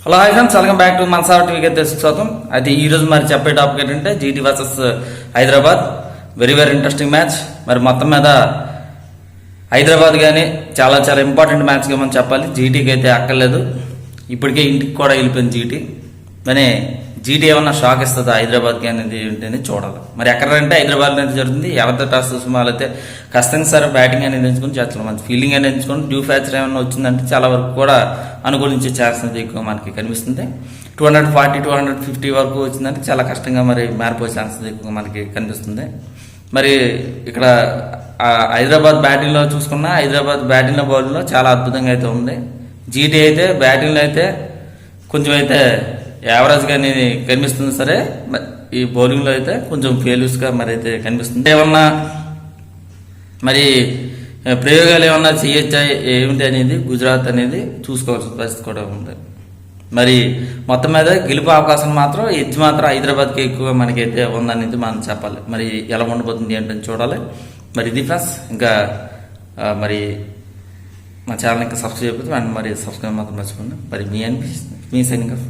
Hello hi friends, welcome back to Manasar టీవీకి అయితే స్వాగతం. అయితే ఈ రోజు మరి చెప్పే టాపిక్ ఏంటంటే GT versus Hyderabad. Very interesting match. మరి మొత్తం మీద హైదరాబాద్ కానీ చాలా ఇంపార్టెంట్ మ్యాచ్గా మనం చెప్పాలి. జీటీకి అయితే అక్కర్లేదు, ఇప్పటికే ఇంటికి కూడా వెళ్ళిపోయింది జీటీ. కానీ జీటీ ఏమన్నా షాక్ ఇస్తుందా హైదరాబాద్కి అనేది ఏంటనేది చూడాలి. మరి ఎక్కడంటే హైదరాబాద్ అనేది జరుగుతుంది. ఎవరితో టాస్ చూసిన వాళ్ళైతే ఖచ్చితంగా సరే బ్యాటింగ్ అనేది ఎంచుకొని చాలా మంచి ఫీల్డింగ్ అనేది ఎంచుకొని డ్యూ ఫ్యాచర్ ఏమన్నా వచ్చిందంటే చాలా వరకు కూడా అనుకూలించే ఛాన్స్ అనేది ఎక్కువ మనకి కనిపిస్తుంది. 240, 250 వరకు వచ్చిందంటే చాలా కష్టంగా మరి మారిపోయే ఛాన్స్ ఎక్కువ మనకి కనిపిస్తుంది. మరి ఇక్కడ హైదరాబాద్ బ్యాటింగ్లో చూసుకున్నా హైదరాబాద్ బ్యాటింగ్లో బౌలింగ్లో చాలా అద్భుతంగా అయితే ఉంది. జీటీ అయితే బ్యాటింగ్లో అయితే కొంచెం అయితే యావరేజ్గా అనేది కనిపిస్తుంది. సరే ఈ బౌలింగ్లో అయితే కొంచెం ఫెయిల్యూర్స్గా మరి అయితే కనిపిస్తుంది. ఏమన్నా మరి ప్రయోగాలు ఏమన్నా చేయొచ్చా ఏమిటి అనేది గుజరాత్ అనేది చూసుకోవాల్సిన పరిస్థితి కూడా ఉంది. మరి మొత్తం మీద గెలుపు అవకాశం మాత్రం ఎడ్జ్ మాత్రం హైదరాబాద్కి ఎక్కువ మనకైతే ఉందనేది మనం చెప్పాలి. మరి ఎలా ఉండబోతుంది ఏంటని చూడాలి. మరి ఇది ఫ్రెండ్స్, ఇంకా మరి మా ఛానల్ ఇంకా సబ్స్క్రైబ్ అయిపోతుంది అండ్ మరి సబ్స్క్రైబ్ మాత్రం మర్చిపోండి. మరి మీ సైనింగ్ ఆఫ్.